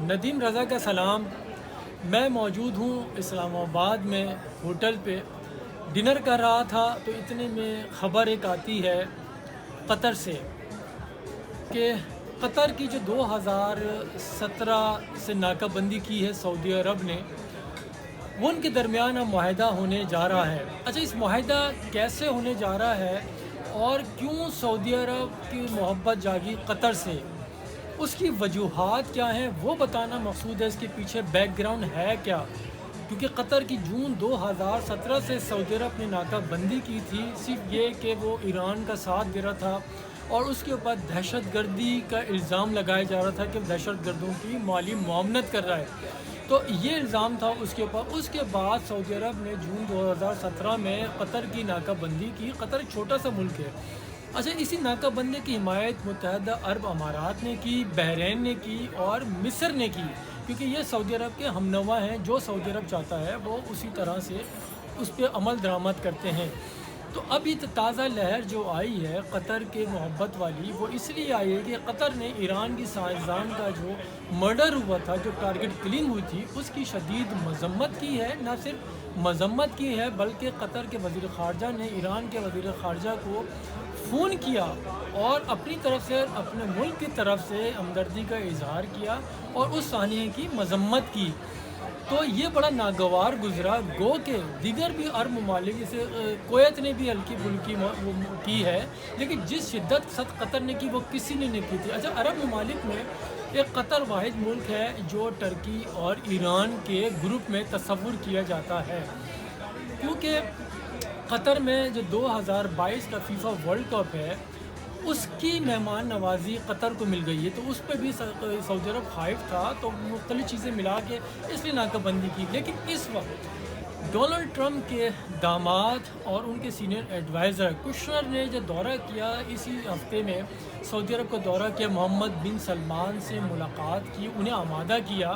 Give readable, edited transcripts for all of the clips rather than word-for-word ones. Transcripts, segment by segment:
ندیم رضا کا سلام۔ میں موجود ہوں اسلام آباد میں ہوٹل پہ ڈنر کر رہا تھا، تو اتنے میں خبر ایک آتی ہے قطر سے کہ قطر کی جو 2017 سے ناکہ بندی کی ہے سعودی عرب نے، وہ ان کے درمیان اب معاہدہ ہونے جا رہا ہے۔ اچھا، اس معاہدہ کیسے ہونے جا رہا ہے اور کیوں سعودی عرب کی محبت جاگی قطر سے، اس کی وجوہات کیا ہیں وہ بتانا مقصود ہے۔ اس کے پیچھے بیک گراؤنڈ ہے کیا، کیونکہ قطر کی جون 2017 سے سعودی عرب نے ناکہ بندی کی تھی، صرف یہ کہ وہ ایران کا ساتھ دے رہا تھا اور اس کے اوپر دہشت گردی کا الزام لگایا جا رہا تھا کہ دہشت گردوں کی مالی معاونت کر رہا ہے، تو یہ الزام تھا اس کے اوپر۔ اس کے بعد سعودی عرب نے جون 2017 میں قطر کی ناکہ بندی کی۔ قطر ایک چھوٹا سا ملک ہے۔ اچھا، اسی ناکہ بندی کی حمایت متحدہ عرب امارات نے کی، بحرین نے کی اور مصر نے کی، کیونکہ یہ سعودی عرب کے ہم نوا ہیں۔ جو سعودی عرب چاہتا ہے وہ اسی طرح سے اس پہ عمل درآمد کرتے ہیں۔ تو اب یہ تازہ لہر جو آئی ہے قطر کے محبت والی، وہ اس لیے آئی ہے کہ قطر نے ایران کی سائنسدان کا جو مرڈر ہوا تھا، جو ٹارگٹ کلنگ ہوئی تھی، اس کی شدید مذمت کی ہے۔ نہ صرف مذمت کی ہے بلکہ قطر کے وزیر خارجہ نے ایران کے وزیر خارجہ کو فون کیا اور اپنی طرف سے، اپنے ملک کی طرف سے ہمدردی کا اظہار کیا اور اس سانحے کی مذمت کی۔ تو یہ بڑا ناگوار گزرا، گو کہ دیگر بھی عرب ممالک، جیسے کویت نے بھی ہلکی پھلکی کی ہے، لیکن جس شدت ساتھ قطر نے کی وہ کسی نے نہیں کی تھی۔ اچھا، عرب ممالک میں ایک قطر واحد ملک ہے جو ترکی اور ایران کے گروپ میں تصور کیا جاتا ہے، کیونکہ قطر میں جو 2022 کا فیفا ورلڈ کپ ہے اس کی مہمان نوازی قطر کو مل گئی ہے، تو اس پہ بھی سعودی عرب خائف تھا، تو مختلف چیزیں ملا کے اس لیے ناکہ بندی کی۔ لیکن اس وقت ڈونلڈ ٹرمپ کے داماد اور ان کے سینئر ایڈوائزر کشنر نے جو دورہ کیا اسی ہفتے میں، سعودی عرب کا دورہ کیا، محمد بن سلمان سے ملاقات کی، انہیں آمادہ کیا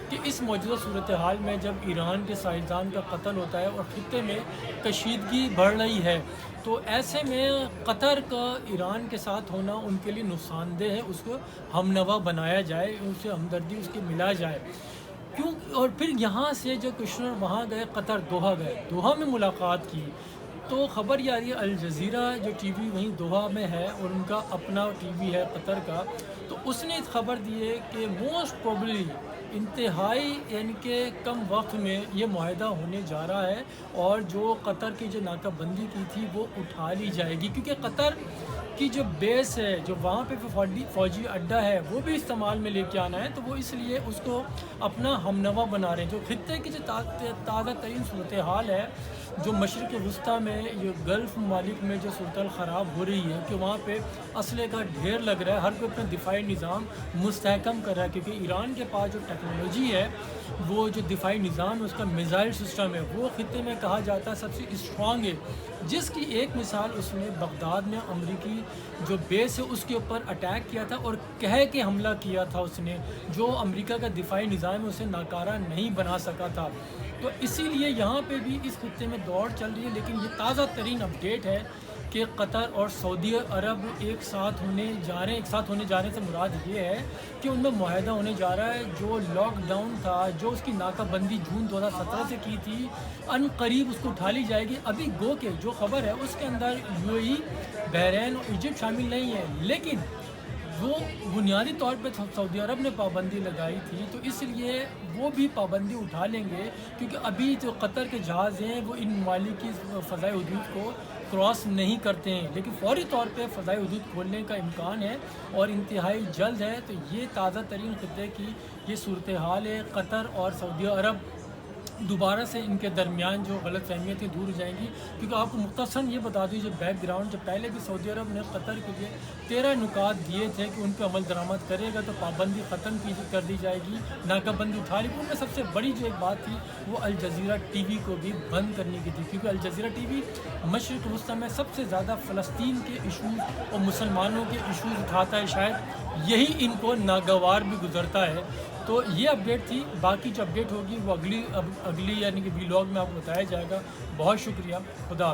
کہ اس موجودہ صورتحال میں جب ایران کے سائنسدان کا قتل ہوتا ہے اور خطے میں کشیدگی بڑھ رہی ہے، تو ایسے میں قطر کا ایران کے ساتھ ہونا ان کے لیے نقصان دہ ہے، اس کو ہم نوا بنایا جائے، اس سے ہمدردی اس کی ملا جائے۔ کیوں؟ اور پھر یہاں سے جو کشنر وہاں گئے، قطر دوحہ گئے، دوحہ میں ملاقات کی، تو خبر یہ آ رہی ہے الجزیرہ جو ٹی وی وہیں دوحہ میں ہے اور ان کا اپنا ٹی وی ہے قطر کا، تو اس نے خبر دی ہے کہ موسٹ پروبلی انتہائی یعنی کہ کم وقت میں یہ معاہدہ ہونے جا رہا ہے اور جو قطر کی جو ناکہ بندی کی تھی وہ اٹھا لی جائے گی، کیونکہ قطر کی جو بیس ہے، جو وہاں پہ فوجی اڈہ ہے، وہ بھی استعمال میں لے کے آنا ہے، تو وہ اس لیے اس کو اپنا ہم نوا بنا رہے ہیں۔ جو خطے کی جو تازہ ترین صورتحال ہے، جو مشرق وسطیٰ میں، یہ گلف ممالک میں جو صورتحال خراب ہو رہی ہے کہ وہاں پہ اسلحے کا ڈھیر لگ رہا ہے، ہر کوئی اپنا دفاعی نظام مستحکم کر رہا ہے، کیونکہ ایران کے پاس جو ٹیکنالوجی ہے، وہ جو دفاعی نظام ہے، اس کا میزائل سسٹم ہے، وہ خطے میں کہا جاتا ہے سب سے اسٹرانگ ہے، جس کی ایک مثال اس نے بغداد میں امریکی جو بیس ہے اس کے اوپر اٹیک کیا تھا اور کہہ کے حملہ کیا تھا اس نے، جو امریکہ کا دفاعی نظام ہے اسے ناکارہ نہیں بنا سکا تھا۔ تو اسی لیے یہاں پہ بھی اس خطے میں دوڑ چل رہی ہے، لیکن یہ تازہ ترین اپڈیٹ ہے کہ قطر اور سعودی عرب ایک ساتھ ہونے جا رہے ہیں۔ ایک ساتھ ہونے جانے سے مراد یہ ہے کہ ان میں معاہدہ ہونے جا رہا ہے۔ جو لاک ڈاؤن تھا، جو اس کی ناکہ بندی جون 2017 سے کی تھی، ان قریب اس کو اٹھا لی جائے گی۔ ابھی گو کہ جو خبر ہے اس کے اندر یو اے ای، بحرین اور ایجپٹ شامل نہیں ہے، لیکن وہ بنیادی طور پہ سعودی عرب نے پابندی لگائی تھی، تو اس لیے وہ بھی پابندی اٹھا لیں گے، کیونکہ ابھی جو قطر کے جہاز ہیں وہ ان ممالک کی فضائی حدود کو کراس نہیں کرتے ہیں، لیکن فوری طور پہ فضائی حدود کھولنے کا امکان ہے اور انتہائی جلد ہے۔ تو یہ تازہ ترین خطے کی یہ صورتحال ہے۔ قطر اور سعودی عرب دوبارہ سے ان کے درمیان جو غلط فہمیاں تھیں دور ہو جائیں گی، کیونکہ آپ کو مختصراً یہ بتا دوں جو بیک گراؤنڈ، جو پہلے بھی سعودی عرب نے قطر کے لیے 13 نکات دیے تھے کہ ان پہ عمل درآمد کرے گا تو پابندی ختم کر دی جائے گی، ناکہ بندی اٹھا لی۔ ان میں سب سے بڑی جو ایک بات تھی وہ الجزیرہ ٹی وی کو بھی بند کرنے کی تھی، کیونکہ الجزیرہ ٹی وی مشرق وسطیٰ میں سب سے زیادہ فلسطین کے ایشوز اور مسلمانوں کے ایشوز اٹھاتا ہے، شاید یہی ان کو ناگوار بھی گزرتا ہے۔ تو یہ اپڈیٹ تھی، باقی جو اپڈیٹ ہوگی وہ اگلی یعنی کہ ولاگ میں آپ کو بتایا جائے گا۔ بہت شکریہ، خدا